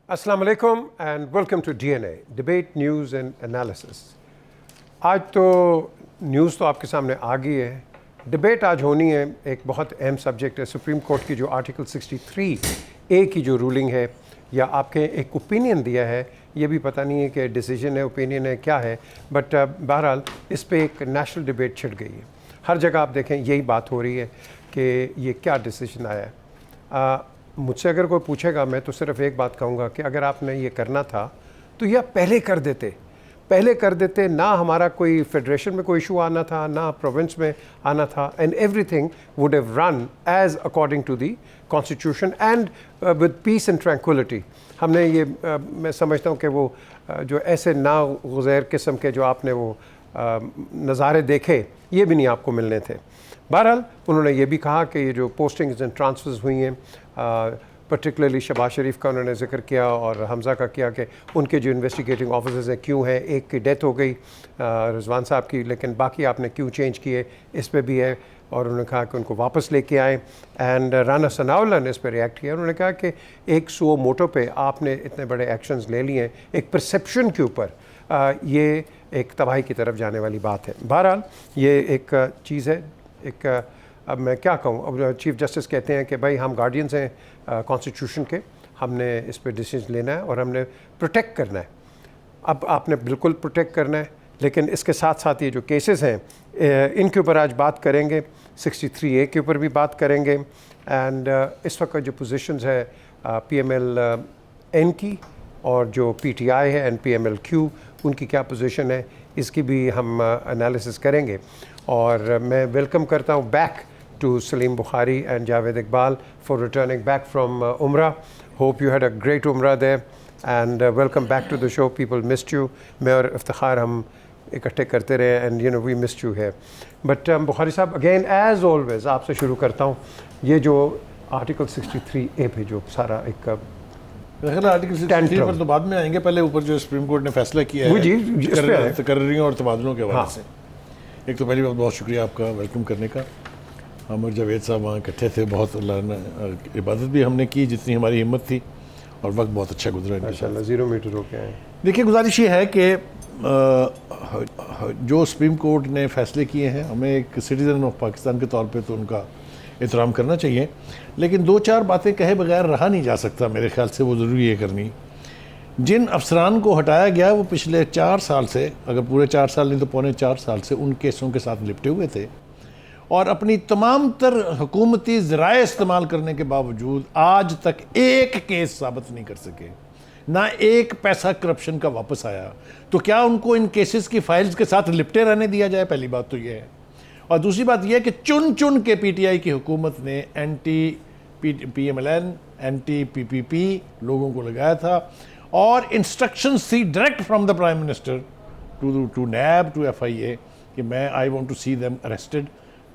अस्सलाम वालेकुम and welcome to DNA debate news and analysis. आज तो न्यूज़ तो आपके सामने आ गई है, डिबेट आज होनी है। एक बहुत अहम सब्जेक्ट है, सुप्रीम कोर्ट की जो आर्टिकल 63A की जो रूलिंग है, या आपके एक ओपिनियन दिया है, ये भी पता नहीं है कि डिसीजन है, ओपिनियन है, क्या है, बट बहरहाल इस पे एक नेशनल डिबेट छिड़ गई है। हर जगह आप देखें यही बात हो रही है कि ये क्या डिसीजन आया है। मुझसे अगर कोई पूछेगा, मैं तो सिर्फ एक बात कहूँगा कि अगर आपने ये करना था तो यह पहले कर देते, ना हमारा कोई फेडरेशन में कोई इशू आना था, ना प्रोविंस में आना था, and everything would have run as according to the constitution and with peace and tranquillity. हमने ये मैं समझता हूँ कि वो जो ऐसे ना गुज़ैर किस्म के जो आपने वो नज़ारे देखे, ये भी नहीं आपको मिलने थे। बहरहाल उन्होंने ये भी कहा कि ये जो पोस्टिंग्स एंड ट्रांसफ़र्स हुई हैं, पर्टिकुलरली शहबाज शरीफ का उन्होंने जिक्र किया और हमज़ा का किया कि उनके जो इन्वेस्टिगेटिंग ऑफिसर्स हैं क्यों हैं, एक की डेथ हो गई रिजवान साहब की, लेकिन बाकी आपने क्यों चेंज किए, इस पे भी है। और उन्होंने कहा कि उनको वापस लेके आएँ। एंड राना सनाउल्लाह ने इस पर रिएक्ट किया, उन्होंने कहा कि एक सो मोटो पे आपने इतने बड़े एक्शंस ले लिए हैं, एक परसेप्शन के ऊपर ये एक तबाही की तरफ जाने वाली बात है। बहरहाल ये एक चीज़ है। एक अब मैं क्या कहूँ, अब चीफ जस्टिस कहते हैं कि भाई हम गार्डियंस हैं कॉन्स्टिट्यूशन के, हमने इस पर डिसीजन लेना है और हमने प्रोटेक्ट करना है। अब आपने बिल्कुल प्रोटेक्ट करना है, लेकिन इसके साथ साथ ये जो केसेस हैं इनके ऊपर आज बात करेंगे, 63A के ऊपर भी बात करेंगे। एंड इस वक्त जो पोजीशंस है PML-N की और जो PTI है NPML-Q, उनकी क्या पोजीशन है, इसकी भी हम एनालिसिस करेंगे। और मैं वेलकम करता हूँ back to Salim Bukhari and Javed Iqbal for returning back from उम्रा। Hope you had a great उम्रा there and welcome back to the show. People missed you. मैं और इफ्तिखार हम इकट्ठे करते रहे and you know we missed you है। बट बुखारी साहब, अगेन एज ऑलवेज आपसे शुरू करता हूँ। ये जो आर्टिकल 63A पे जो सारा एक आर्टिकल 63 पर तो बाद में आएंगे, पहले ऊपर जो सुप्रीम कोर्ट ने फैसला किया है तकर्रियों और तबादलों के हवाले से, एक तो पहली बात बहुत शुक्रिया आपका वेलकम करने का। हम और जावेद साहब वहाँ इकट्ठे थे, बहुत अल्लाह ने इबादत भी हमने की जितनी हमारी हिम्मत थी, और वक्त बहुत अच्छा गुजरा इंशाल्लाह। 0 मीटर हो के आए। देखिए, गुजारिश ये है कि जो सुप्रीम कोर्ट ने फैसले किए हैं, हमें एक सिटीज़न ऑफ पाकिस्तान के तौर पर तो उनका एहतराम करना चाहिए, लेकिन 2-4 बातें कहे बगैर रहा नहीं जा सकता। मेरे ख्याल से वो ज़रूरी है करनी। जिन अफसरान को हटाया गया वो पिछले 4 साल से, अगर पूरे 4 साल नहीं तो पौने 4 साल से उन केसों के साथ लिपटे हुए थे, और अपनी तमाम तर हुकूमती ज़राए इस्तेमाल करने के बावजूद आज तक एक केस साबित नहीं कर सके, ना एक पैसा करप्शन का वापस आया। तो क्या उनको इन केसेस की फाइल्स के साथ लिपटे रहने दिया जाए? पहली बात तो ये है। और दूसरी बात यह है कि चुन चुन के PTI की हुकूमत ने एंटी PMLN, एंटी PPP लोगों को लगाया था, और इंस्ट्रक्शंस थी direct from the prime minister to NAB to FIA कि मैं I want to see them arrested.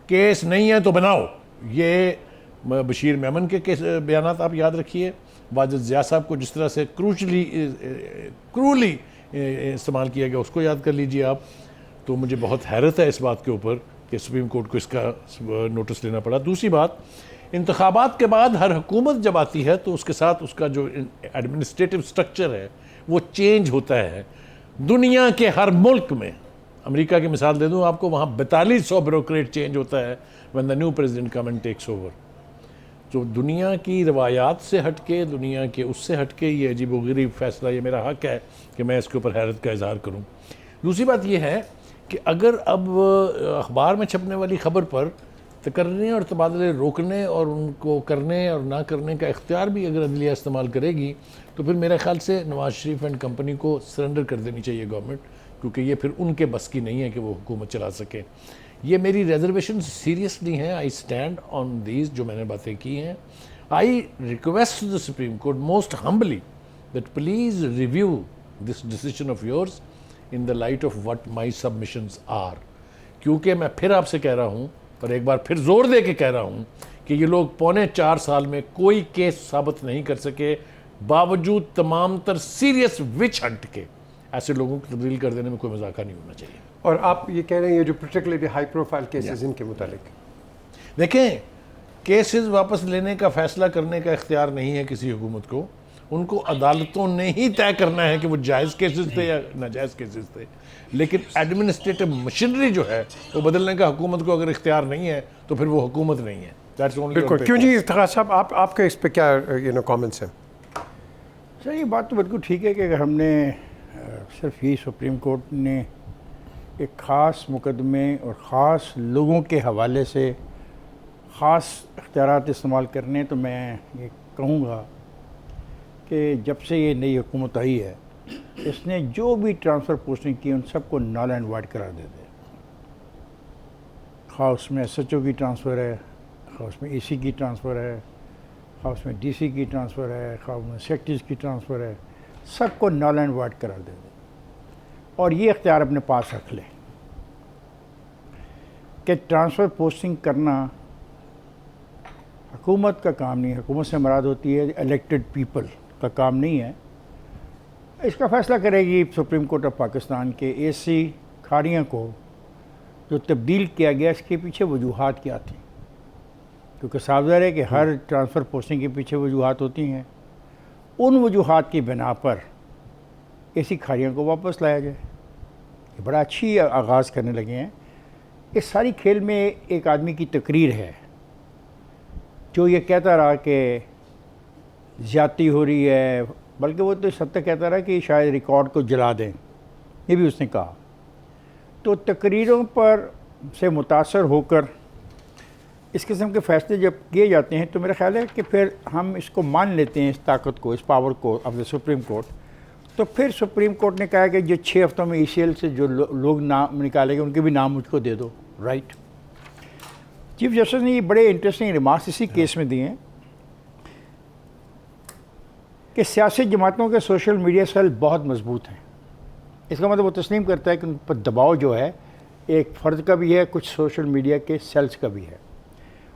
Case नहीं है तो बनाओ। ये बशीर मेमन के केस बयानात आप याद रखिए, वाजिद ज़िया साहब को जिस तरह से क्रूली इस्तेमाल किया गया उसको याद कर लीजिए आप। तो मुझे बहुत हैरत है इस बात के ऊपर कि सुप्रीम कोर्ट को इसका नोटिस लेना पड़ा। दूसरी बात, इंतखाबात के बाद हर हुकूमत जब आती है तो उसके साथ उसका जो एडमिनिस्ट्रेटिव स्ट्रक्चर है वो चेंज होता है। दुनिया के हर मुल्क में, अमेरिका की मिसाल दे दूं आपको, वहाँ 4200 ब्यूरोक्रेट चेंज होता है when the new president come and takes over. जो दुनिया की रवायात से हटके, दुनिया के उससे हटके ये अजीबोगरीब फैसला, ये मेरा हक़ है कि मैं इसके ऊपर हैरत का इजहार करूँ। दूसरी बात यह है कि अगर अब अखबार में छपने वाली ख़बर पर तकर्रियाँ और तबादले रोकने और उनको करने और ना करने का इख्तियार भी अगर अदलिया इस्तेमाल करेगी, तो फिर मेरे ख्याल से नवाज शरीफ एंड कंपनी को सरेंडर कर देनी चाहिए गवर्नमेंट, क्योंकि ये फिर उनके बस की नहीं है कि वो हुकूमत चला सके। ये मेरी रिजर्वेशन सीरियसली हैं। आई स्टैंड ऑन दीज जो मैंने बातें की हैं। I request the supreme court most humbly that please review this decision of yours in the light of what my submissions are. क्योंकि मैं फिर आपसे कह रहा हूँ, और एक बार फिर जोर दे के कह रहा हूँ कि ये लोग पौने 4 साल में कोई केस साबित नहीं कर सके, बावजूद तमाम तर सीरियस विच हंट के। ऐसे लोगों को तब्दील कर देने में कोई मजाका नहीं होना चाहिए। और आप ये कह रहे हैं ये जो पर्टिकुलरली हाई प्रोफाइल केसेस इनके मुतालिक देखें, केसेस वापस लेने का फैसला करने का इख्तियार नहीं है किसी हुकूमत को, उनको अदालतों ने ही तय करना है कि वो जायज़ केसेस थे या नाजायज़ केसेस थे। लेकिन एडमिनिस्ट्रेटिव मशीनरी जो है वो बदलने का हुकूमत को अगर इख्तियार नहीं है तो फिर वो हुकूमत नहीं है। That's only बिल्कुल। on क्यों paper. जी इफ्तिखार साहब, आपके इस पे क्या कमेंट्स हैं? सर ये बात तो बिल्कुल ठीक है कि अगर हमने सिर्फ ही सुप्रीम कोर्ट ने एक ख़ास मुकदमे और ख़ास लोगों के हवाले से ख़ास इख्तियारात इस्तेमाल करने, तो मैं ये कहूँगा कि जब से ये नई हुकूमत आई है इसने जो भी ट्रांसफ़र पोस्टिंग की उन सबको नल एंड वाइड करार दे दे। खा उसमें SHO की ट्रांसफ़र है, खा उसमें AC की ट्रांसफ़र है, खा उसमें DC की ट्रांसफ़र है, खा उसमें सेक्रेटरीज़ की ट्रांसफ़र है, सबको नल एंड वाइड करार दे दे और ये इख्तियार अपने पास रख लें कि ट्रांसफ़र पोस्टिंग करना हुकूमत का काम नहीं है। हुकूमत से मुराद होती है इलेक्टेड पीपल का काम नहीं है। इसका फ़ैसला करेगी सुप्रीम कोर्ट ऑफ पाकिस्तान के AC खाड़ियों को जो तब्दील किया गया इसके पीछे वजूहात क्या थी, क्योंकि साफ ज़ाहिर है कि हर ट्रांसफ़र पोस्टिंग के पीछे वजूहात होती हैं। उन वजूहात की बिना पर AC खाड़ियों को वापस लाया जाए। ये बड़ा अच्छी आगाज़ करने लगे हैं। इस सारी खेल में एक आदमी की तकरीर है जो ये कहता रहा कि ज़्यादती हो रही है, बल्कि वो तो इस हद तक कहता रहा कि शायद रिकॉर्ड को जला दें, ये भी उसने कहा। तो तकरीरों पर से मुतासर होकर इस किस्म के फ़ैसले जब किए जाते हैं तो मेरा ख़्याल है कि फिर हम इसको मान लेते हैं, इस ताकत को, इस पावर को ऑफ द सुप्रीम कोर्ट। तो फिर सुप्रीम कोर्ट ने कहा कि जो 6 हफ्तों में ECL से जो लोग नाम निकालेंगे उनके भी नाम मुझको दे दो, राइट। चीफ जस्टिस ने ये बड़े इंटरेस्टिंग रिमार्क्स इसी केस में दिए हैं कि सियासी जमातों के सोशल मीडिया सेल बहुत मजबूत हैं। इसका मतलब वो तस्लीम करता है कि उन पर दबाव जो है एक फ़र्द का भी है, कुछ सोशल मीडिया के सेल्स का भी है।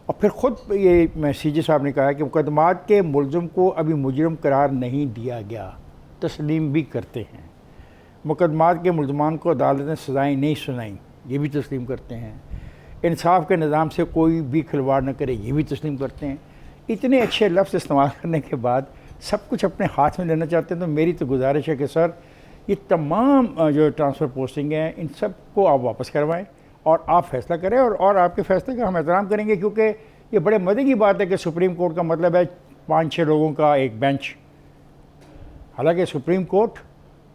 और फिर ख़ुद ये मैं CJ साहब ने कहा कि मुकदमात के मुलज़िम को अभी मुजरिम करार नहीं दिया गया, तस्लीम भी करते हैं। मुकदमात के मुलज़मान को अदालत ने सज़ाएँ नहीं सुनाई, ये भी तस्लीम करते हैं। इंसाफ के निज़ाम से कोई भी खिलवाड़ न करे, ये भी तस्लीम करते हैं। इतने अच्छे लफ्ज़ इस्तेमाल करने के बाद सब कुछ अपने हाथ में लेना चाहते हैं। तो मेरी तो गुजारिश है कि सर ये तमाम जो ट्रांसफ़र पोस्टिंग हैं इन सब को आप वापस करवाएं और आप फ़ैसला करें और आपके फ़ैसले का हम एहतराम करेंगे, क्योंकि ये बड़े मज़े की बात है कि सुप्रीम कोर्ट का मतलब है 5-6 लोगों का एक बेंच। हालांकि सुप्रीम कोर्ट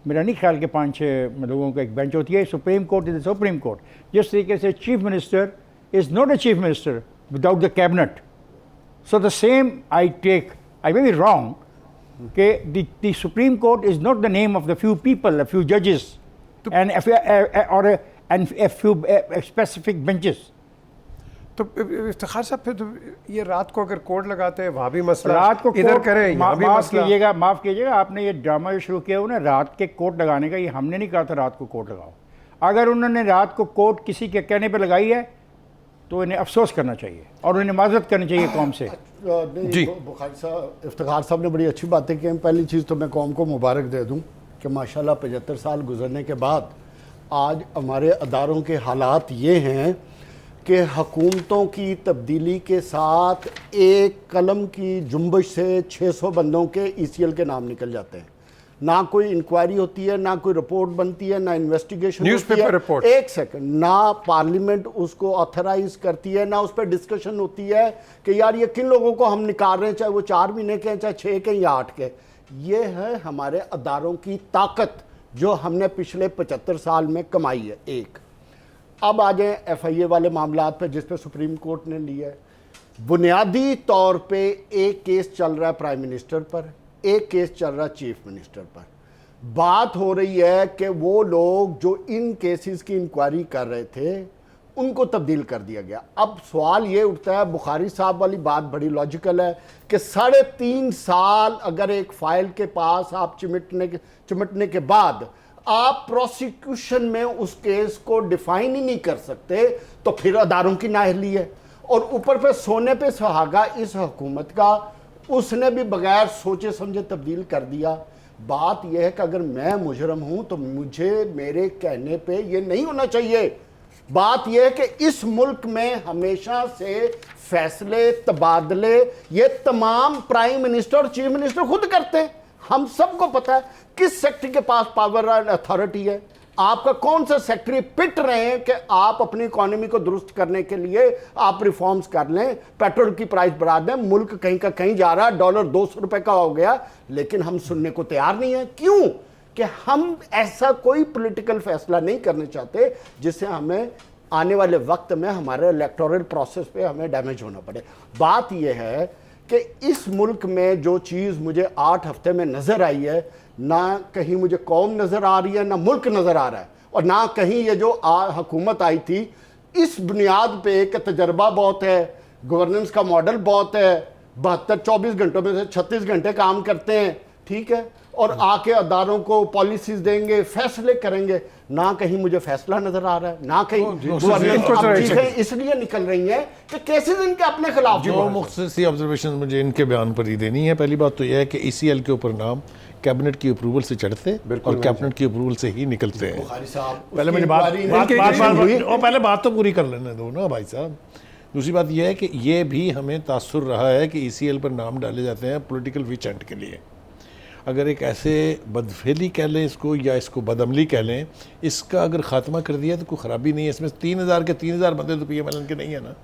मेरा नहीं ख्याल कि 5-6 लोगों का एक बेंच होती है। Supreme court is the supreme court. जिस तरीके से chief minister is not a chief minister without the cabinet, so the same I take, I may be wrong, कि the Supreme Court is not the name of the few people, a few judges, and a few specific benches. तो इफ्तिखार साहब फिर तो ये रात को अगर court लगाते हैं वहाँ भी मसला, रात को इधर करें यहाँ भी मसला। माफ़ कीजिएगा, आपने ये ड्रामा जो शुरू किया हो ना रात के कोर्ट लगाने का, ये हमने नहीं कहा था रात को कोर्ट लगाओ। अगर उन्होंने रात को कोर्ट किसी के कहने पर लगाई है तो इन्हें अफसोस करना चाहिए और उन्हें माजरत करनी चाहिए कौम से। जी बुखारी साहब, इफ्तिखार साहब ने बड़ी अच्छी बातें की हैं। पहली चीज़ तो मैं कौम को मुबारक दे दूं कि माशाल्लाह 75 साल गुजरने के बाद आज हमारे अदारों के हालात ये हैं कि हुकूमतों की तब्दीली के साथ एक कलम की जुम्बश से 600 बंदों के ECL के नाम निकल जाते हैं। ना कोई इंक्वायरी होती है, ना कोई रिपोर्ट बनती है, ना इन्वेस्टिगेशन न्यूज़पेपर रिपोर्ट, एक सेकंड, ना पार्लियामेंट उसको ऑथराइज करती है, ना उस पर डिस्कशन होती है कि यार ये किन लोगों को हम निकाल रहे हैं, चाहे वो 4 महीने के, चाहे 6 के या 8 के। ये है हमारे अदारों की ताकत जो हमने पिछले 75 साल में कमाई है। एक अब आ जाए FIA वाले मामला पे जिस पे सुप्रीम कोर्ट ने लिया है। बुनियादी तौर पे एक केस चल रहा है प्राइम मिनिस्टर पर, एक केस चल रहा है चीफ मिनिस्टर पर। बात हो रही है कि वो लोग जो इन केसेस की इंक्वायरी कर रहे थे उनको तब्दील कर दिया गया। अब सवाल ये उठता है, बुखारी साहब वाली बात बड़ी लॉजिकल है कि 3.5 साल अगर एक फाइल के पास आप चिमटने के बाद आप प्रोसिक्यूशन में उस केस को डिफाइन ही नहीं कर सकते तो फिर अदारों की नाअहली है। और ऊपर पे सोने पे सुहागा इस हुकूमत का, उसने भी बगैर सोचे समझे तब्दील कर दिया। बात यह है कि अगर मैं मुजरम हूं तो मुझे मेरे कहने पे ये नहीं होना चाहिए। बात यह है कि इस मुल्क में हमेशा से फैसले तबादले ये तमाम प्राइम मिनिस्टर और चीफ मिनिस्टर खुद करते हैं। हम सबको पता है किस सेक्टर के पास पावर एंड अथॉरिटी है। आपका कौन सा सेक्टर पिट रहे हैं कि आप अपनी इकोनॉमी को दुरुस्त करने के लिए आप रिफॉर्म्स कर लें, पेट्रोल की प्राइस बढ़ा दें, मुल्क कहीं का कहीं जा रहा है, डॉलर 200 रुपए का हो गया, लेकिन हम सुनने को तैयार नहीं है। क्यों? कि हम ऐसा कोई पॉलिटिकल फैसला नहीं करने चाहते जिससे हमें आने वाले वक्त में हमारे इलेक्टोरल प्रोसेस पे हमें डैमेज होना पड़े। बात यह है कि इस मुल्क में जो चीज़ मुझे 8 हफ्ते में नज़र आई है, ना कहीं मुझे कौम नज़र आ रही है, ना मुल्क नज़र आ रहा है, और ना कहीं ये जो हुकूमत आई थी इस बुनियाद पे कि तजर्बा बहुत है, गवर्नेंस का मॉडल बहुत है, 72-24 घंटों में से 36 घंटे काम करते हैं, ठीक है, और आके अदारों को पॉलिसीज देंगे, फैसले करेंगे, ना कहीं मुझे फैसला नजर आ रहा है, ना कहीं चीजें इसलिए निकल रही हैं कि केसेस इनके अपने खिलाफ। जो मुख्तसर ऑब्जर्वेशन मुझे इनके बयान पर ही देनी है। पहली बात तो यह है कि ECL के ऊपर नाम कैबिनेट की अप्रूवल से चढ़ते और कैबिनेट की अप्रूवल से ही निकलते हैं। पहले मुझे पहले बात तो पूरी कर लेने दो ना भाई साहब। दूसरी बात यह है कि ये भी हमें तासुर रहा है कि ECL पर नाम डाले जाते हैं पॉलिटिकल विच हंट के लिए। अगर एक ऐसे बदफेली कह लें इसको या इसको बदअमली कह लें, इसका अगर ख़ात्मा कर दिया तो कोई ख़राबी नहीं है। इसमें 3000 के 3000 बंदे तो PMLN के नहीं है ना।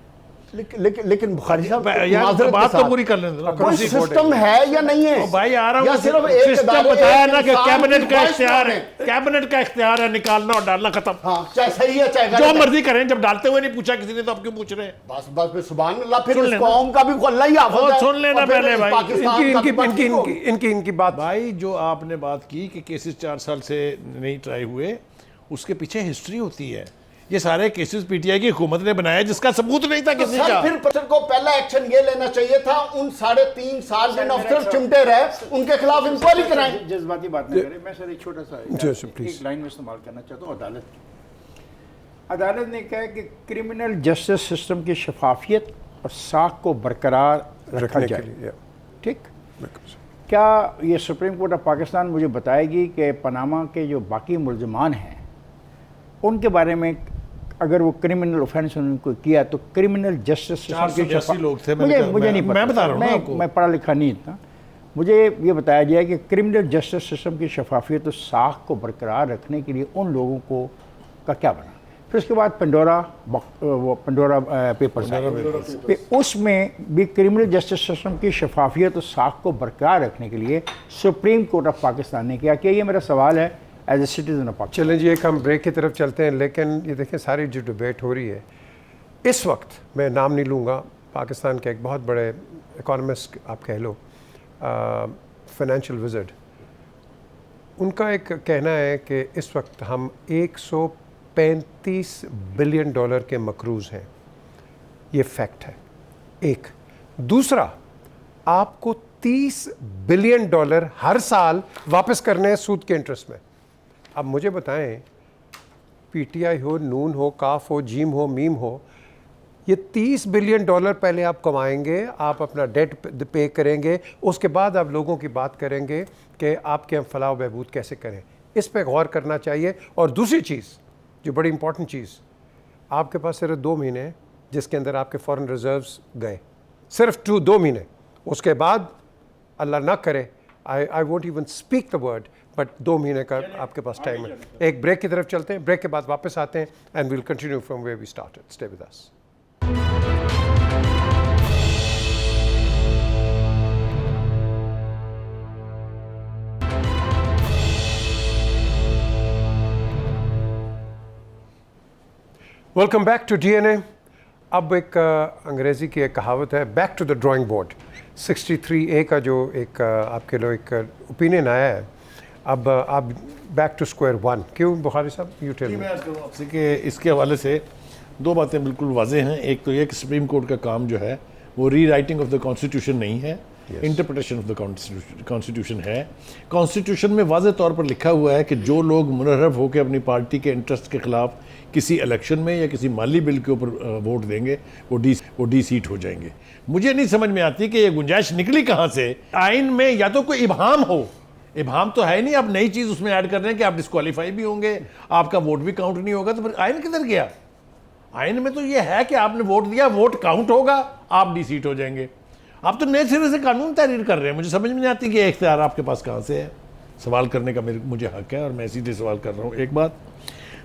लेकिन बुखारी साहब यार बात तो पूरी कर लें। कोई सिस्टम है या नहीं है? भाई आ रहा हूं, सिर्फ सिस्टम बताया ना कि कैबिनेट का इख्तियार है, कैबिनेट का इख्तियार है निकालना और डालना, खत्म। हाँ, चाहे सही है चाहे जो मर्जी करें। जब डालते हुए नहीं पूछा किसी ने तो आप क्यों पूछ रहे हैं? बस सुभान अल्लाह। फिर इस कौम का भी अल्लाह ही हाफ़िज़ है। सुन लेना पहले भाई इनकी बात। भाई जो आपने बात की कि केसेस 4 साल से नहीं ट्राई हुए, उसके पीछे हिस्ट्री होती है। ये सारे केसेस PTI की हुकूमत ने बनाया जिसका सबूत नहीं था किसी का। फिर पत्थर को पहला एक्शन ये लेना चाहिए था, उन 3.5 साल जिन अफसर चिमटे रहे उनके खिलाफ इंक्वायरी कराएं। जज्बाती बात नहीं करें। मैं सर एक छोटा सा एक लाइन में इस्तेमाल करना चाहता हूँ अदालत की। अदालत ने कहा कि क्रिमिनल जस्टिस सिस्टम की शफाफियत और साख को बरकरार रखा जाए। ठीक, क्या ये सुप्रीम कोर्ट ऑफ पाकिस्तान मुझे बताएगी कि पनामा के जो बाकी मुलजमान हैं उनके बारे में अगर वो क्रिमिनल ऑफेंस उनको किया तो क्रिमिनल जस्टिस सिस्टम के लोग थे, मुझे नहीं पता, मैं बता रहा हूँ मैं पढ़ा लिखा नहीं इतना। मुझे ये बताया जाए कि क्रिमिनल जस्टिस सिस्टम की शफाफियत और साख को बरकरार रखने के लिए उन लोगों को का क्या बना। फिर उसके बाद पंडोरा पेपर्स आए, उसमें भी क्रिमिनल जस्टिस सिस्टम की शफाफियत और साख को बरकरार रखने के लिए सुप्रीम कोर्ट ऑफ पाकिस्तान ने क्या किया। ये मेरा सवाल है as a citizen of Pakistan. चलें जी, एक हम ब्रेक की तरफ चलते हैं। लेकिन ये देखें, सारी जो डिबेट हो रही है इस वक्त, मैं नाम नहीं लूँगा, पाकिस्तान के एक बहुत बड़े इकोनॉमिस्ट आप कह लो, फाइनेंशियल विज़र्ड, उनका एक कहना है कि इस वक्त हम 135 बिलियन डॉलर के मकरूज़ हैं। ये फैक्ट है एक। दूसरा, आपको 30 बिलियन डॉलर हर साल वापस करने हैं सूद के इंटरेस्ट में। अब मुझे बताएं, PTI हो, नून हो, काफ हो, जीम हो, मीम हो, ये 30 बिलियन डॉलर पहले आप कमाएंगे, आप अपना डेट पे करेंगे, उसके बाद आप लोगों की बात करेंगे कि आपके हम फलाह बहबूद कैसे करें। इस पे गौर करना चाहिए। और दूसरी चीज़ जो बड़ी इंपॉर्टेंट चीज़, आपके पास सिर्फ 2 महीने हैं जिसके अंदर आपके फॉरेन रिजर्व्स गए, सिर्फ 2 महीने। उसके बाद अल्लाह ना करे, I won't even speak the word, but 2 महीने का आपके पास टाइम है। एक ब्रेक की तरफ चलते हैं, ब्रेक के बाद वापस आते हैं and we'll continue from where we started. Stay with us. Welcome back to DNA। अब एक अंग्रेज़ी की एक कहावत है, back to the drawing board. 63A का जो एक आपके लो एक ओपिनियन आया है, अब आप बैक टू स्क्वायर वन। क्यों बुखारी साहब, यू टेल मी। मैं अर्ज़ करूँ आपसे कि इसके हवाले से 2 बातें बिल्कुल वाज़ेह हैं। एक तो ये कि सुप्रीम कोर्ट का काम जो है वो री राइटिंग ऑफ द कॉन्स्टिट्यूशन नहीं है, इंटरप्रिटेशन ऑफ द कॉन्स्टिट्यूशन है। कॉन्स्टिट्यूशन में वाज़ेह तौर पर लिखा हुआ है कि जो लोग मुनहरफ होकर अपनी पार्टी के इंटरेस्ट के ख़िलाफ़ किसी इलेक्शन में या किसी माली बिल के ऊपर वोट देंगे वो डी सीट हो जाएंगे। मुझे नहीं समझ में आती कि ये गुंजाइश निकली कहाँ से। आइन में या तो कोई इबहाम हो, इबहाम तो है नहीं, आप नई चीज़ उसमें ऐड कर रहे हैं कि आप डिस्क्वालीफाई भी होंगे, आपका वोट भी काउंट नहीं होगा, तो फिर आइन किधर गया? आइन में तो ये है कि आपने वोट दिया, वोट काउंट होगा, आप डी सीट हो जाएंगे। आप तो नए सिरे से कानून तहरीर कर रहे हैं। मुझे समझ में नहीं आती कि ये इख्तियार आपके पास कहाँ से है। सवाल करने का मुझे हक है और मैं सीधे सवाल कर रहा हूँ। एक बात।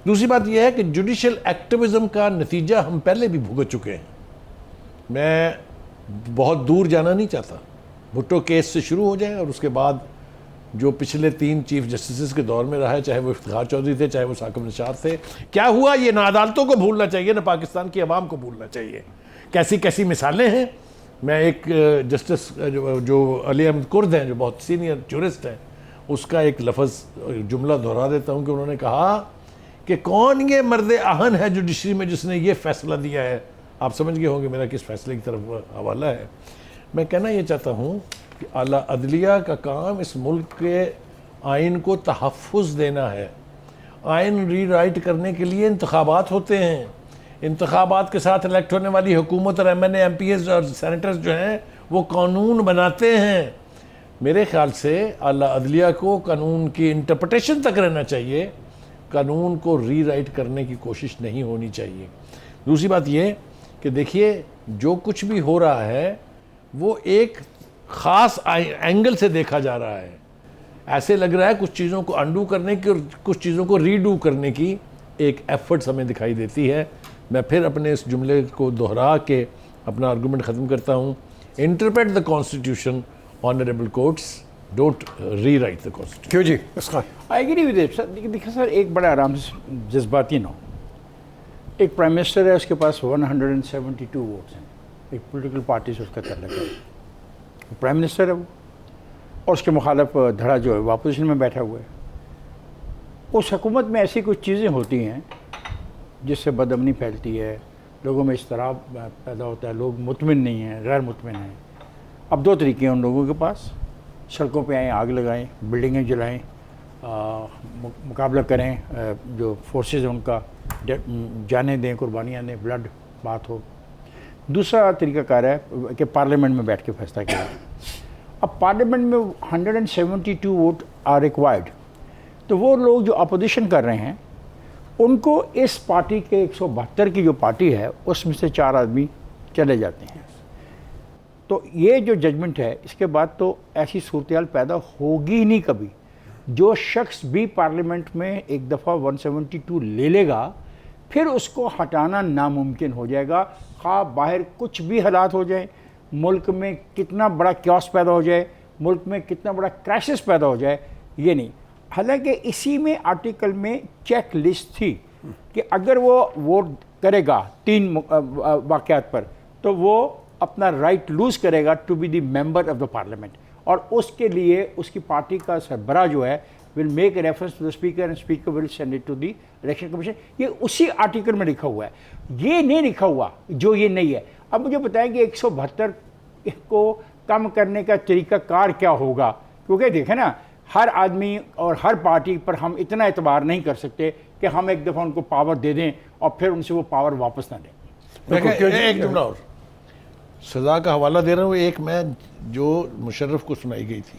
दूसरी बात यह है कि जुडिशल एक्टिविज्म का नतीजा हम पहले भी भुगत चुके हैं। मैं बहुत दूर जाना नहीं चाहता। भुट्टो केस से शुरू हो जाए और उसके बाद जो पिछले 3 चीफ जस्टिस के दौर में रहा है, चाहे वो इफ्तिखार चौधरी थे, चाहे वो साकिब निशात थे, क्या हुआ ये ना अदालतों को भूलना चाहिए, ना पाकिस्तान की आवाम को भूलना चाहिए। कैसी कैसी मिसालें हैं। मैं एक जस्टिस जो अली अहमद कुर्द हैं, जो बहुत सीनियर जूरिस्ट हैं, उसका एक लफ्ज़ जुमला दोहरा देता हूँ कि उन्होंने कहा कि कौन ये मर्द आहन है जुडिशरी में जिसने ये फैसला दिया है। आप समझ गए होंगे मेरा किस फैसले की तरफ हवाला है। मैं कहना ये चाहता हूँ कि आला अदलिया का काम इस मुल्क के आइन को तहफ़्फ़ुज़ देना है। आइन रीराइट करने के लिए इंतखाबात होते हैं। इंतखाबात के साथ इलेक्ट होने वाली हुकूमत और MNA MPs और सेनेटर्स जो हैं वो कानून बनाते हैं। मेरे ख्याल से आला अदलिया को कानून की इंटरप्रिटेशन तक रहना चाहिए, कानून को रीराइट करने की कोशिश नहीं होनी चाहिए। दूसरी बात ये कि देखिए जो कुछ भी हो रहा है वो एक ख़ास एंगल से देखा जा रहा है। ऐसे लग रहा है कुछ चीज़ों को अंडू करने की और कुछ चीज़ों को रीडू करने की एक एफर्ट्स हमें दिखाई देती है। मैं फिर अपने इस जुमले को दोहरा के अपना आर्गूमेंट ख़त्म करता हूँ। Interpret the constitution, honourable courts, don't rewrite the constitution. क्यों जी? इसका I agree with it sir. देखिए सर, एक बड़ा आराम से जज्बाती ना हो। एक प्राइम मिनिस्टर है, उसके पास 172 वोट्स हैं, एक पॉलिटिकल पार्टी से उसका तल्लुक़ है, प्राइम मिनिस्टर है वो, और उसके मुखालिफ धड़ा जो है वो अपोजिशन में बैठा हुआ है। उस हुकूमत में ऐसी कुछ चीज़ें होती हैं जिससे बदअमनी फैलती है, लोगों में इज़्तिराब पैदा होता है, लोग मुतमिन नहीं हैं, गैर मुतमिन हैं। अब 2 तरीके हैं उन लोगों के पास, सड़कों पे आएँ, आग लगाएं, बिल्डिंगें जलाएं, मुकाबला करें, जो फोर्सेस हैं उनका जाने दें, कुर्बानियाँ दें, ब्लड बात हो। दूसरा तरीक़ाकार है कि पार्लियामेंट में बैठ के फैसला किया। अब पार्लियामेंट में 172 वोट आर रिक्वायर्ड, तो वो लोग जो अपोजिशन कर रहे हैं उनको इस पार्टी के 172 की जो पार्टी है उसमें से 4 आदमी चले जाते हैं। तो ये जो जजमेंट है, इसके बाद तो ऐसी सूरत पैदा होगी ही नहीं कभी। जो शख्स भी पार्लियामेंट में एक दफ़ा 172 ले लेगा फिर उसको हटाना नामुमकिन हो जाएगा, खा बाहर कुछ भी हालात हो जाए, मुल्क में कितना बड़ा क्यास पैदा हो जाए, मुल्क में कितना बड़ा क्राइसिस पैदा हो जाए, ये नहीं। हालांकि इसी में आर्टिकल में चेक लिस्ट थी कि अगर वो वोट करेगा 3 वाक़यात पर तो वो अपना राइट लूज़ करेगा to be the member of the parliament, और उसके लिए उसकी पार्टी का सरबराह जो है will make reference to the speaker and speaker will send it to the election commission. ये उसी आर्टिकल में लिखा हुआ है, ये नहीं लिखा हुआ जो ये नहीं है। अब मुझे बताएं कि 172 को कम करने का तरीक़ाकार क्या होगा, क्योंकि देखें ना, हर आदमी और हर पार्टी पर हम इतना एतबार नहीं कर सकते कि हम एक दफ़ा उनको पावर दे दें और फिर उनसे वो पावर वापस ना दें। एक जुमला और सज़ा का हवाला दे रहा हूँ। एक मैं जो मुशर्रफ को सुनाई गई थी,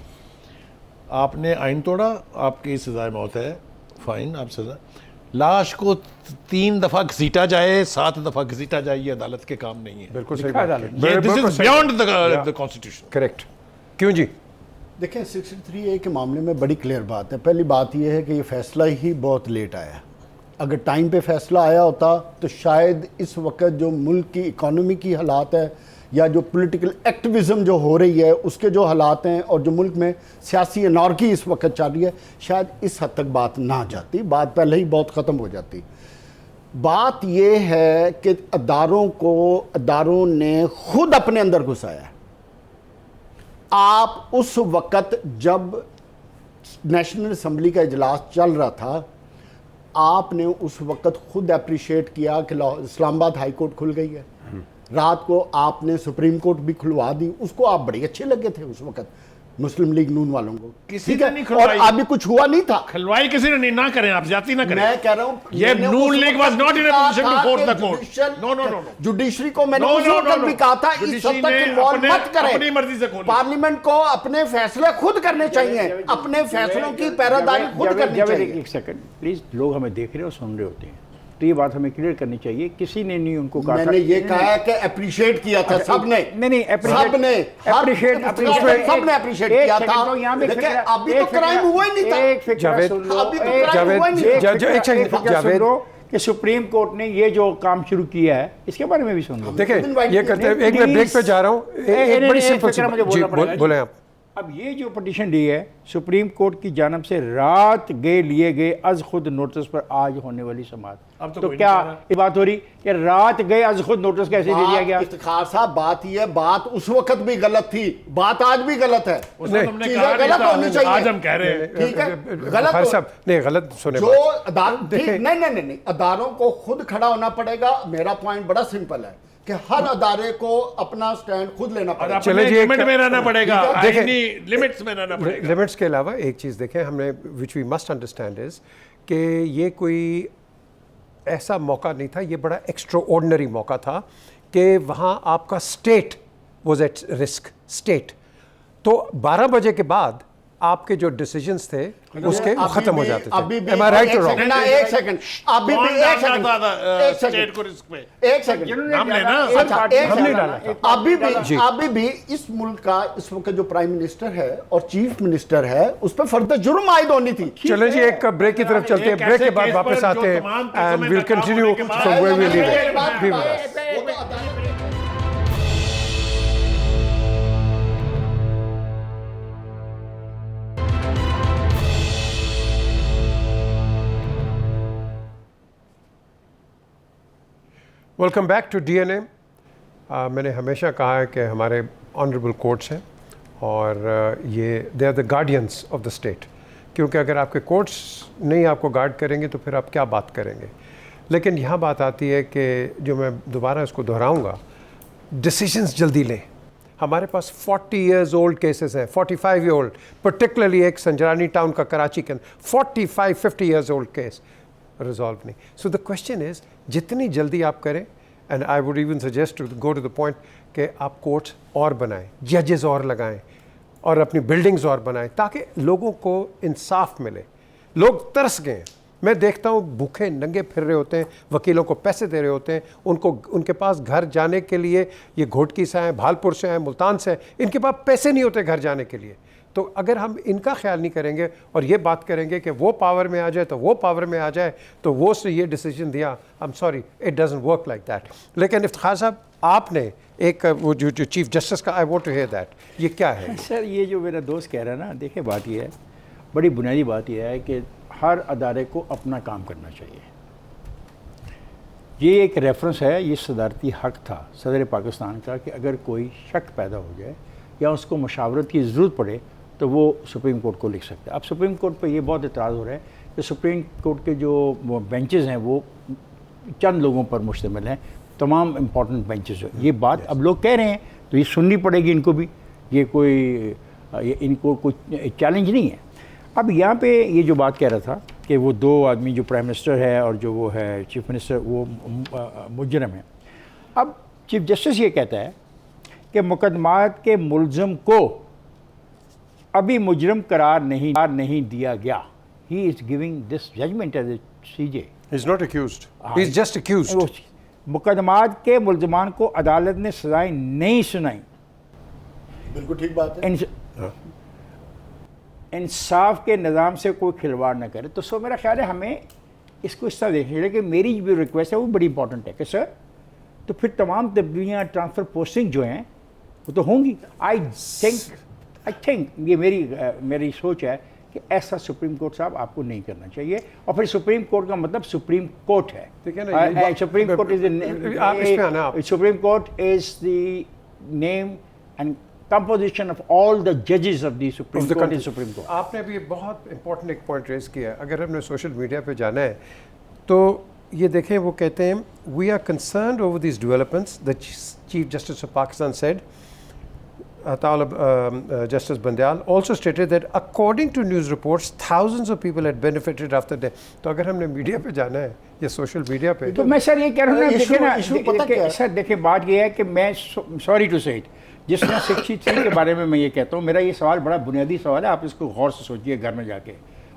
आपने आइन तोड़ा, आपकी सज़ाए मौत है, फ़ाइन, आप सज़ा। लाश को 3 दफ़ा घसीटा जाए, 7 दफ़ा घसीटा जाए, ये अदालत के काम नहीं है। बिल्कुल सही लिखा बात है है। This is beyond the constitution. Correct. क्यों जी? देखें 63A के मामले में बड़ी क्लियर बात है। पहली बात यह है कि ये फैसला ही बहुत लेट आया। अगर टाइम पे फैसला आया होता तो शायद इस वक्त जो मुल्क की इकॉनमी की हालात है या जो पॉलिटिकल एक्टिविज़म जो हो रही है उसके जो हालात हैं और जो मुल्क में सियासी अनार्की इस वक्त चल रही है, शायद इस हद तक बात ना जाती, बात पहले ही बहुत ख़त्म हो जाती। बात यह है कि अदारों ने खुद अपने अंदर घुसाया। आप उस वक़्त जब नेशनल असम्बली का इजलास चल रहा था, आपने उस वक़्त खुद अप्रिशिएट किया कि इस्लामाबाद हाई कोर्ट खुल गई है, रात को आपने सुप्रीम कोर्ट भी खुलवा दी, उसको आप बड़े अच्छे लगे थे उस वक़्त मुस्लिम लीग नून वालों को। किसी ठीक ने है, नहीं और खुलवाई। अभी कुछ हुआ नहीं था। खलवाई किसी ने नहीं, ना करें आप, ज्यादती ना करें। मैं कह रहा हूं ये Noon league was not in a position to force the court. No no no, judiciary को मैंने उस वक्त भी कहा था इस हद तक इन्वॉल्व मत करें, अपनी मर्जी से खोलें। पार्लियामेंट को अपने फैसले खुद करने चाहिए, अपने फैसलों की पैरादारी खुद करनी चाहिए। एक सेकंड प्लीज, लोग हमें देख रहे हो, सुन रहे होते हैं। तो ये बात हमें क्लियर करनी चाहिए, किसी ने नहीं उनको कहा मैंने ये कहा है कि अप्रिशिएट किया था सबने। नहीं सबने अप्रिशिएट सबने अप्रिशिएट किया था, लेकिन अभी तो क्राइम हुआ ही नहीं था। एक फिक्र सुन लो, अभी तो क्राइम हुआ ही नहीं था। एक फिक्र सुन लो कि सुप्रीम कोर्ट ने ये जो काम शुरू किया है इसके बारे में भी सुन लो। देखिए ये करते हैं, एक मैं ब्रेक पे जा रहा हूँ, एक बड़ी सिंपल सी मुझे जी, बोलना पड़ेगा। बोले आप। अब ये जो पटिशन दी है सुप्रीम कोर्ट की जानब से रात गए लिए गए अज खुद नोटिस पर आज होने वाली समाअत, अब तो तो कोई क्या नहीं कह रहा। ये बात हो रही कि रात गए अज खुद नोटिस कैसे दे दिया गया? इफ्तिखार साहब, बात ये बात उस वक्त भी गलत थी, बात आज भी गलत है। उस वक्त हमने चीजें कहा नहीं गलत था, होनी चाहिए। आज हम कह रहे हैं। ठीक है, गलत हर हो- सब नहीं, गलत सुने जो बात। अदालत देखें- नहीं, अदारों को खुद खड़ा होना पड़ेगा। मेरा पॉइंट बड़ा सिंपल है कि हर अदारे को अपना स्टैंड खुद लेना और पड़ेगा। अपने चले जी, लिमिट एक- में रहना पड़ेगा, देखें- आईनी लिमिट्स में रहना पड़ेगा। लिमिट्स के अलावा एक चीज़ देखें, हमने which we must understand is कि ये कोई ऐसा मौका नहीं था, ये बड़ा एक्स्ट्राऑर्डिनरी मौका था कि वहाँ आपका state was at risk. State तो 12 बजे के बाद आपके जो डिसीजंस थे उसके वो खत्म हो जाते अभी थे। भी Am I right or एक wrong? सेकंड, एक सेकंड, अभी भी एक सेकंड, एक स्टेट सेकंड, को रिस्क पे एक सेकंड, नाम लेना। अच्छा, एक हमने सेकंड। डाला था। अभी भी इस मुल्क का इस वक्त जो प्राइम मिनिस्टर है और चीफ मिनिस्टर है उस पर फर्द जुर्म आयद होनी थी। चलें जी, एक ब्रेक की तरफ चलते हैं, एक ब्रेक के ऐसे बाद केस वापस पर आते जो हैं तमाम केसों एंड में विल नकाब कंटिन्यू होने के बाद- फ्रॉम वेयर वी लीव मेरी इट। बात- बी विद अस। वो तो अदालत- वेलकम बैक टू डीएनए। मैंने हमेशा कहा है कि हमारे ऑनरेबल कोर्ट्स हैं और ये they are the guardians of the state, क्योंकि अगर आपके कोर्ट्स नहीं आपको गार्ड करेंगे तो फिर आप क्या बात करेंगे। लेकिन यहाँ बात आती है कि जो मैं दोबारा इसको दोहराऊँगा, डिसीजंस जल्दी लें। हमारे पास 40 इयर्स ओल्ड केसेस हैं, 45 ईयर ओल्ड, पर्टिकुलरली एक संजरानी टाउन का कराची के 45-50 इयर्स ओल्ड केस रिजॉल्व नहीं। सो द क्वेश्चन इज़ जितनी जल्दी आप करें, and I would even suggest to go to the point कि आप कोर्ट्स और बनाएं, जजेस और लगाएं और अपनी बिल्डिंग्स और बनाएं ताकि लोगों को इंसाफ मिले। लोग तरस गए हैं, मैं देखता हूँ भूखे नंगे फिर रहे होते हैं, वकीलों को पैसे दे रहे होते हैं, उनको उनके पास घर जाने के लिए, ये घोटकी से आए, भालपुर से आए, मुल्तान से आए, इनके पास पैसे नहीं होते घर जाने के लिए। तो अगर हम इनका ख्याल नहीं करेंगे और ये बात करेंगे कि वो पावर में आ जाए तो वो पावर में आ जाए, तो वो से ये डिसीजन दिया, I am sorry, it doesn't work like that. लेकिन इफ्तिखार साहब, आपने एक वो जो चीफ जस्टिस का, I want to hear that, ये क्या है? सर ये जो मेरा दोस्त कह रहा है ना, देखिए बात ये है, बड़ी बुनियादी बात यह है कि हर अदारे को अपना काम करना चाहिए। ये एक रेफरेंस है, ये सदारती हक था सदर पाकिस्तान का कि अगर कोई शक पैदा हो जाए या उसको मशावरत की ज़रूरत पड़े तो वो सुप्रीम कोर्ट को लिख सकते हैं। अब सुप्रीम कोर्ट पे ये बहुत इतराज़ हो रहा है कि सुप्रीम कोर्ट के जो बेंचेस हैं वो चंद लोगों पर मुश्तमिल हैं, तमाम इम्पॉर्टेंट बेंचेस। ये बात अब लोग कह रहे हैं तो ये सुननी पड़ेगी इनको भी, ये कोई इनको कोई चैलेंज नहीं है। अब यहाँ पे ये जो बात कह रहा था कि वो दो आदमी, जो प्राइम मिनिस्टर है और जो वो है चीफ मिनिस्टर, वो मुजरम है। अब चीफ जस्टिस ये कहता है कि मुकदमात के मुलज़म को अभी मुजरम करार नहीं दिया गया। He is giving this judgement as a CJ। He is not accused, he is just accused. मुकदमात के मुलजमान को अदालत ने सजाएं नहीं सुनाई। बिल्कुल ठीक बात है। इंसाफ के निज़ाम से कोई खिलवाड़ न करे। तो सो मेरा ख्याल है हमें इसको इस तरह देखना, लेकिन मेरी जो रिक्वेस्ट है वो बड़ी इंपॉर्टेंट है कि सर तो फिर तमाम तब्दीलियाँ, ट्रांसफ़र पोस्टिंग जो हैं वो तो होंगी। आई थिंक ये मेरी सोच है कि ऐसा सुप्रीम कोर्ट साहब आपको नहीं करना चाहिए। और फिर सुप्रीम कोर्ट का मतलब सुप्रीम कोर्ट है, ठीक है ना, सुप्रीम कोर्ट इज आप इस पे आना, आप supreme court is the name and composition of all the judges of the Supreme Court in Supreme Court. आपने भी बहुत इंपॉर्टेंट एक पॉइंट रेज किया है। अगर हमने सोशल मीडिया पे जाना है तो ये देखें, वो कहते हैं we are concerned over this developments. The chief justice of Pakistan said, Justice Bandial also stated that according to news reports thousands of people had benefited after death. तो अगर हमने मीडिया पे जाना है या सोशल मीडिया पे, तो मैं सर ये कह रहा हूँ ना, देखिए ना, पता क्या है? सर देखिए बात ये है कि मैं सॉरी टू से इट, जिस तरह 63 के बारे में मैं ये कहता हूँ, मेरा ये सवाल बड़ा बुनियादी सवाल है, आप इसको गौर से सोचिए घर में जाके।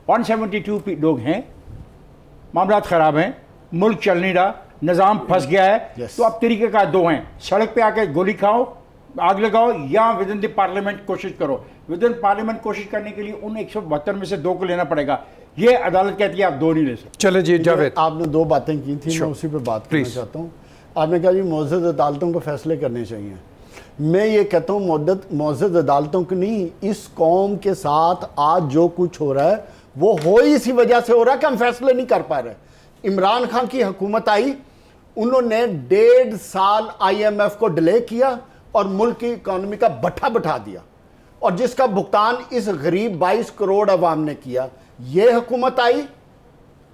172 लोग हैं, मामला ख़राब हैं, मुल्क चल नहीं रहा, निज़ाम फंस गया है। Yes. तो अब तरीक़ेकार दो हैं, सड़क पे आके गोली खाओ, आग लगाओ, या विद इन द पार्लियामेंट कोशिश करो। विद इन पार्लियामेंट कोशिश करने के लिए उन 172 में से 2 को लेना पड़ेगा। ये अदालत कहती है आप 2 नहीं ले सकते। चले जी जावेद, आपने 2 बातें की थी, मैं उसी पे बात करना Please. चाहता हूँ। आपने कहा जी मुअज़्ज़ज़ अदालतों को फैसले करने चाहिए। मैं ये कहता हूँ मुअज़्ज़ज़ अदालतों की नहीं, इस कौम के साथ आज जो कुछ हो रहा है वो हो ही इसी वजह से हो रहा है कि हम फैसले नहीं कर पा रहे। इमरान खान की हुकूमत आई, उन्होंने 1.5 साल IMF को डिले किया और मुल्क की इकॉनमी का बट्ठा बैठा दिया, और जिसका भुगतान इस गरीब 22 करोड़ अवाम ने किया। ये हुकूमत आई,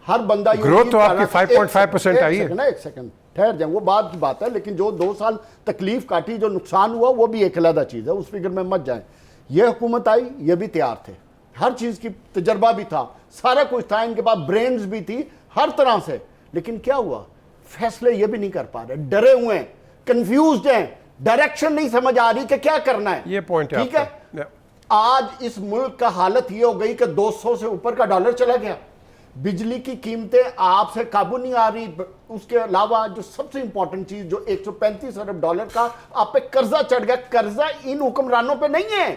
हर बंदा ग्रोथ तो आपकी 5.5% आई है। एक सेकंड ठहर जाए, वो बात की बात है, लेकिन जो 2 साल तकलीफ काटी, जो नुकसान हुआ, वो भी एक अलग चीज़ है, उस फिक्र में मत जाए। ये हुकूमत आई, ये भी तैयार थे, हर चीज़ की तजर्बा भी था, सारा कुछ था, इनके पास ब्रेन्स भी थी हर तरह से। लेकिन क्या हुआ, फैसले ये भी नहीं कर पा रहे, डरे हुए हैं, कंफ्यूज्ड हैं, डायरेक्शन नहीं समझ आ रही कि क्या करना है। ये पॉइंट है ठीक है। आज इस मुल्क का हालत ये हो गई कि 200 से ऊपर का डॉलर चला गया, बिजली की कीमतें आपसे काबू नहीं आ रही। उसके अलावा जो सबसे इंपॉर्टेंट चीज, जो 135 अरब डॉलर का आप पे कर्जा चढ़ गया, कर्जा इन हुक्मरानों पे नहीं है,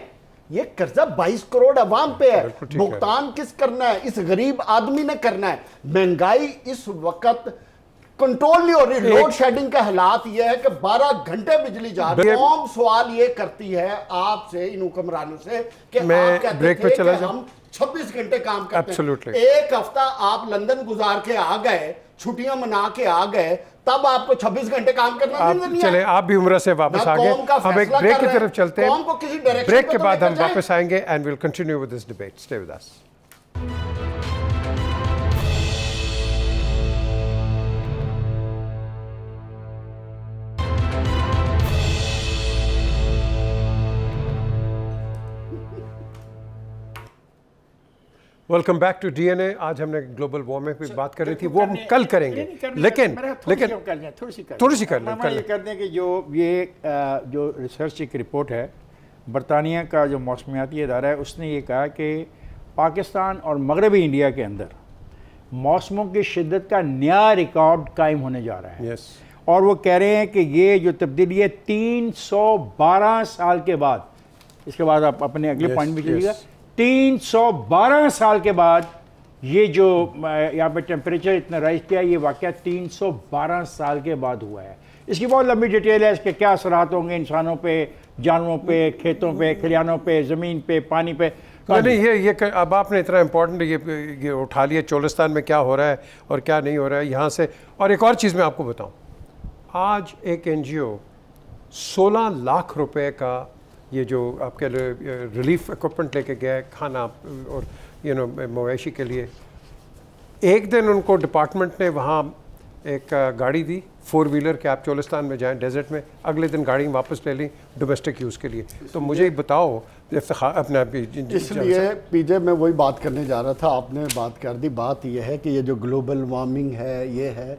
ये कर्जा 22 करोड़ अवाम पे है। भुगतान किस करना है, इस गरीब आदमी ने करना है। महंगाई इस वक्त कंट्रोल नहीं हो रही, लोड शेडिंग का हालात यह है कि 12 घंटे बिजली जा रही है। कौम सवाल ये करती है आपसे, इन हुक्मरानों से, कि मैं आप कहते ब्रेक पे थे चला कि जाऊं? हम 26 घंटे काम करते Absolutely. हैं। एक हफ्ता आप लंदन गुजार के आ गए, छुट्टियां मना के आ गए, तब आपको 26 घंटे काम करना नहीं चले, आप भी उम्र से वापस आ गए। हम एक ब्रेक की तरफ चलते हैं, कौम को किसी डायरेक्शन ब्रेक पे के तो बाद लेकर हम जाएं। वापस आएंगे and will continue with this debate. Stay with us. Welcome back to DNA. आज हमने ग्लोबल वार्मिंग पे बात कर रही थी, वो हम कल करेंगे, लेकिन थोड़ी सी कर लें। ये कर दें कि जो रिसर्च एक रिपोर्ट है, बरतानिया का जो मौसमियाती इदारा है, उसने ये कहा कि पाकिस्तान और मगरबी इंडिया के अंदर मौसमों की शिद्दत का नया रिकॉर्ड कायम होने जा रहा है। यस, और वो कह रहे हैं कि ये जो तब्दीली है 312 साल के बाद, इसके बाद आप अपने अगले पॉइंट में चलिएगा, 312 साल के बाद ये जो यहाँ पे टेम्परेचर इतना राइज किया, ये वाकया 312 साल के बाद हुआ है। इसकी बहुत लंबी डिटेल है, इसके क्या असरात होंगे इंसानों पे, जानवरों पे, खेतों पे, खलिहानों पे, ज़मीन पे, पानी पे। नहीं ये अब आपने इतना इम्पोर्टेंट ये उठा लिया, चोलिस्तान में क्या हो रहा है और क्या नहीं हो रहा है यहाँ से। और एक और चीज़ मैं आपको बताऊँ, आज एक NGO 16 लाख रुपए का ये जो आपके रिलीफ इक्विपमेंट लेके गया है, खाना और मवेशी के लिए। एक दिन उनको डिपार्टमेंट ने वहाँ एक गाड़ी दी, 4 व्हीलर, के आप चोलिस्तान में जाएं डेजर्ट में, अगले दिन गाड़ी वापस ले ली डोमेस्टिक यूज़ के लिए। तो मुझे बताओ अपने आप इसलिए पीजे मैं वही बात करने जा रहा था, आपने बात कर दी। बात यह है कि ये जो ग्लोबल वार्मिंग है, ये है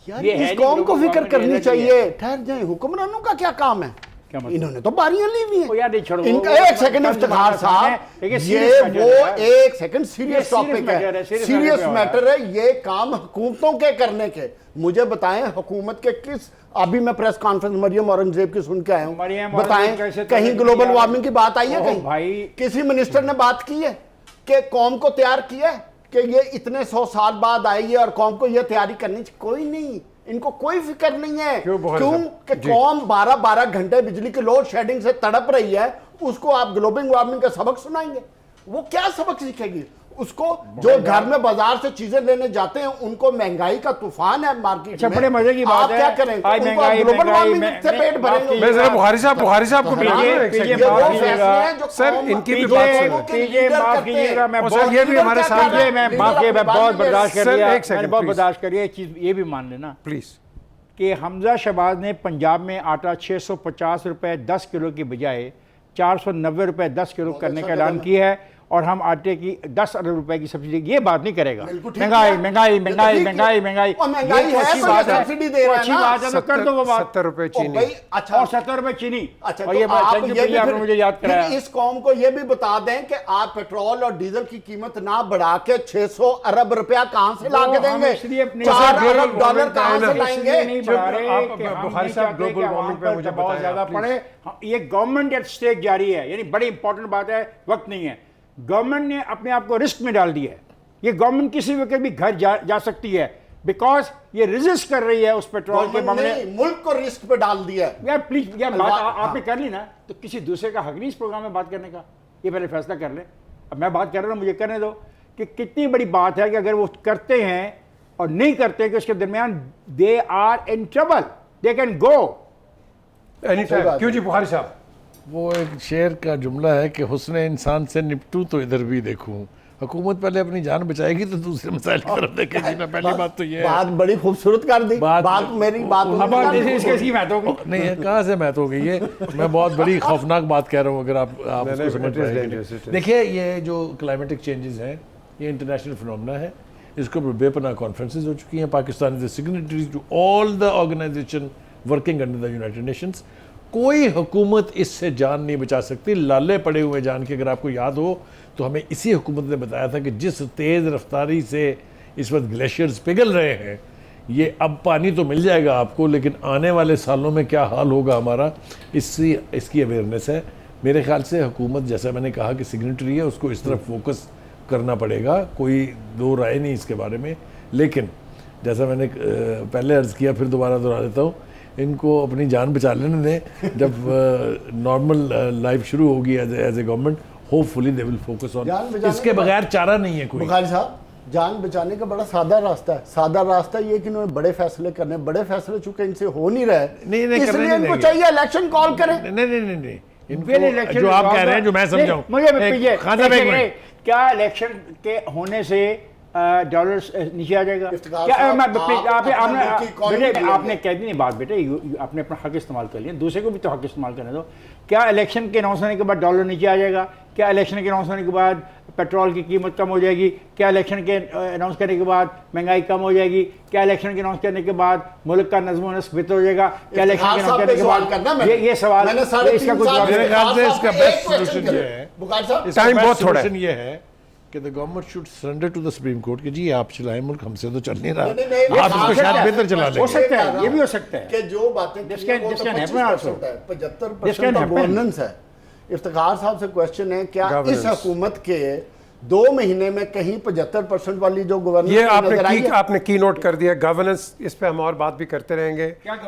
यार, इस कौम को फिक्र करनी चाहिए। ठहर जाए, हुक्मरानों का क्या काम है? इन्होंने तो बारियां ली हुई हैं। इनका एक सेकंड इफ्तिखार साहब, ये वो एक सेकंड सीरियस टॉपिक है, सीरियस मैटर है, ये काम हुकूमतों के करने के। मुझे बताएं हुकूमत के किस, अभी मैं प्रेस कॉन्फ्रेंस मरियम औरंगजेब की सुन के आया हूं, बताएं कहीं ग्लोबल वार्मिंग की बात आई है? कहीं भाई किसी मिनिस्टर ने बात की है कि कौम को तैयार किया है कि ये इतने 100 साल बाद आई है और कौम को ये तैयारी करनी चाहिए? कोई नहीं, इनको कोई फिक्र नहीं है। क्यों कि कौम 12-12 घंटे बिजली की लोड शेडिंग से तड़प रही है, उसको आप ग्लोबल वार्मिंग का सबक सुनाएंगे? वो क्या सबक सीखेगी? उसको जो घर में बाजार से चीजें लेने जाते हैं, उनको महंगाई का तूफान है मार्केट में। बड़े मजे की बात है, क्या करेंगे? ग्लोबल वार्मिंग से पेट भरेंगे। मैं जरा बुखारी साहब को सर इनकी भी बात कीजिएगा, मैं ये भी हमारे सामने, मैं बहुत बर्दाश्त कर लिया, मैंने बहुत बर्दाश्त कर लिया। एक चीज ये भी मान लेना प्लीज कि हमजा शहबाज ने पंजाब में आटा 650 रुपए 10 किलो की बजाय 490 रुपए 10 किलो करने का ऐलान किया है, और हम आटे की 10 अरब रुपए की सब्सिडी, ये बात नहीं करेगा। बिल्कुल ठीक महंगाई है। महंगाई ये तो महंगाई ठीक है। महंगाई महंगाई और महंगाई ये तो है अच्छी तो बात ये है, सब्सिडी दे वो रहा है अच्छी ना। बात है, तो कर दो वो बात। 70 रुपए ओ चीनी। भाई, अच्छा और 70 रुपए चीनी। अच्छा, और तो ये बात आप थैंक यू ये भी भैया, आपने फिर- मुझे याद फिर कराया। इस कौम को ये भी बता दें कि आप पेट्रोल और डीजल की कीमत ना बढ़ा के 600 अरब रुपया कहां से ला के वो हम देंगे? इसलिए अपनी 4 global अरब डॉलर warming कहां का से है ना, लाएंगे? इसलिए नहीं बढ़ा रहे आप कि हम बुखारी नहीं साहब चाहते global कि warming पे आवाम मुझे पर दबाव बताएं ज्यादा आप, पड़े। हाँ, ये गवर्नमेंट एट स्टेक जारी है, यानी बड़ी इंपॉर्टेंट बात है, वक्त नहीं है। गवर्नमेंट ने अपने आप को रिस्क में डाल दिया है। ये गवर्नमेंट किसी वक्त भी घर जा सकती है, बिकॉज ये रेजिस्ट कर रही है उस पेट्रोल के गवर्नमेंट मामले। ने मुल्क को रिस्क पे डाल दिया है। यार प्लीज, यार बात हाँ। आपने कर ली ना, तो किसी दूसरे का हक नहीं इस प्रोग्राम में बात करने का। ये पहले फैसला कर ले। अब मैं बात कर रहा हूँ, मुझे करने दो कि कितनी बड़ी बात है कि अगर वो करते हैं और नहीं करते कि उसके दरमियान they are in trouble, they can go. Any सही बात टाइम। क्यों है। जी बुखारी साहब? वो एक शेर का जुमला है कि हुस्न इंसान से निपटूं तो इधर भी देखूं। हुकूमत पहले अपनी जान बचाएगी तो दूसरे मसाइल की तरफ देखेगी ना। पहली बात तो ये है। बात बड़ी खूबसूरत कर दी। बात मेरी बात अब उन्होंने कर दी। इसकी बात होगी। नहीं है, कहाँ से मैथ हो गई ये? मैं बहुत बड़ी खौफनाक बात कह रहा हूँ, अगर आप नहीं, उसको नहीं, समझ it is पाएंगे। dangerous, it is. देखिए, ये जो क्लाइमेटिक चेंजेस हैं, ये इंटरनेशनल फिनोमेना है। इसके ऊपर बेपनाह कॉन्फ्रेंसेज हो चुकी हैं। Pakistan is the signatory to all the organisation working under the United Nations. कोई हुकूमत इससे जान नहीं बचा सकती। लाले पड़े हुए जान के, अगर आपको याद हो तो हमें इसी हुकूमत ने बताया था कि जिस तेज़ रफ्तारी से इस वक्त ग्लेशियर्स पिघल रहे हैं, ये अब पानी तो मिल जाएगा आपको, लेकिन आने वाले सालों में क्या हाल होगा हमारा, इसकी अवेयरनेस है। मेरे ख्याल से हुकूमत, जैसा मैंने कहा कि सिग्नेटरी है, उसको इस तरफ फोकस करना पड़ेगा। कोई दो राय नहीं इसके बारे में। लेकिन जैसा मैंने पहले अर्ज़ किया, फिर दोबारा दोहरा देता हूँ, इनको अपनी जान बचा लेने दें। जब नॉर्मल लाइफ शुरू होगी as a government, hopefully they will focus on. जान बचाने इसके के बाद- बगैर चारा नहीं है कोई। बुखारी साहब, जान बचाने का बड़ा सादा रास्ता है। सादा रास्ता ये कि इन्होंने बड़े फैसले करने, बड़े फैसले चूंकि इनसे हो नहीं रहे, नहीं, करने इसलिए नहीं इनको देंगे। चाहिए इलेक्शन कॉल करें। नहीं। फिर इलेक्शन जो आप कह रहे हैं, जो मैं समझाऊं, मुझे खान साहब एक मिनट। क्या इलेक्शन के होने से डॉलर नीचे आ जाएगा? इफ्तिखार क्या साहब, मैं आप अपने मुल्क की economy बेटे के लिए- आपने कह दी नहीं बात, बेटे आपने अपना हक इस्तेमाल कर लिया, दूसरे को भी तो हक इस्तेमाल करने दो। क्या इलेक्शन के अनाउंस होने के बाद डॉलर नीचे आ जाएगा? क्या इलेक्शन के अनाउंस होने के बाद पेट्रोल की कीमत कम हो जाएगी? क्या इलेक्शन के अनाउंस करने के बाद महंगाई कम हो जाएगी? क्या इलेक्शन के अनाउंस करने के बाद मुल्क का नज़्म नस्क बेहतर हो जाएगा? क्या इलेक्शन के अनाउंस करने के बाद ये सवाल, मैंने इसका कुछ जवाब मेरे ख्याल से इसका best क्वेश्चन solution ये है। बुखारी साहब, इसका टाइम best बहुत थोड़ा है। solution ये है कि the government should surrender to the supreme court कि जी आप चलाएं मुल्क, हमसे तो चल नहीं रहा, नहीं, आप इसको शायद बेहतर चला हो लेंगे। सकता है, ये भी हो सकता है। कि जो बातें This can- this can happen also. 75% This can happen. Governance है। इफ्तिखार साहब से क्वेश्चन है, क्या इस Governance. हुकूमत के 2 महीने में कहीं 75% वाली जो गवर्नेंस ये नजर आई है? आपने की नोट कर दिया गवर्नेंस। इस पे हम और बात भी करते रहेंगे,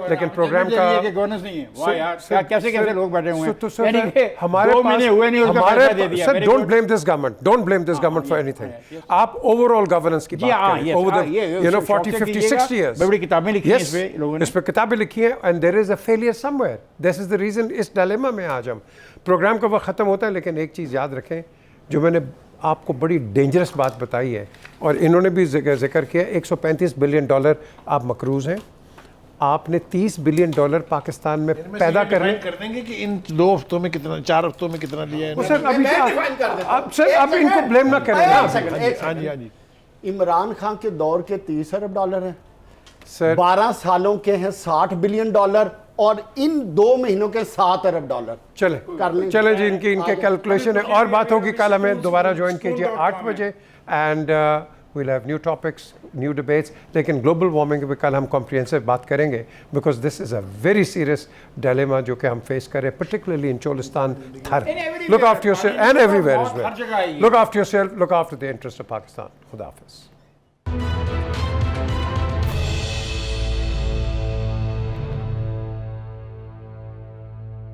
लेकिन प्रोग्राम का गवर्नेंस नहीं है। वाह सर- यार, सर- कैसे सर- लोग बैठे हुए हैं? तो सर, यानी कि हमारे 2 महीने हुए नहीं, उसका फैसला दे दिया। Sir Very don't good. Blame this government, don't blame this government for anything. आप ओवरऑल गवर्नेंस की जी बात हाँ, करें, yes, ओवर हाँ, द ये 40 शौक से 50 कीजिएगा। 60 years। बड़ी किताबें लिखी हैं Yes, इस पे लोगों ने। इस पे किताबें लिखी हैं, and there is a failure somewhere. This is the reason. इस डायलेमा में आज हम प्रोग्राम का वक्त खत्म होता है, लेकिन एक चीज़ याद रखें, जो मैंने आपको बड़ी डेंजरस बात बताई है, और इन्होंने भी जिक्र किया, $135 बिलियन आप मकरूज़ हैं। आपने $30 बिलियन पाकिस्तान में पैदा कर रहे हैं। कर देंगे कि इन 2 हफ्तों में कितना, 4 हफ्तों में कितना लिया है तो इन्होंने? सर अभी मैं define कर देता हूं। अब सर एक अब इनको second। ब्लेम ना करें एक ना। second, एक हाँ second। जी, हाँ जी। इमरान खान के दौर के $30 अरब हैं, सर 12 सालों के हैं $60 बिलियन, और इन 2 महीनों के $7 अरब। चले कर लेंगे। चले जी, इनके कैलकुलेशन है, और बात होगी कल। हमें दोबारा ज्वाइन कीजिए 8 बजे, and we'll have new topics, new debates. लेकिन ग्लोबल वार्मिंग पे कल हम कॉम्प्रिहेंसिव बात करेंगे, because this is a very serious dilemma जो कि हम फेस कर रहे हैं, particularly in Cholistan, Thar. Look after yourself and everywhere as हर जगह है वेल। ये। Look after yourself, look after the interest of Pakistan. खुदा हाफिज़।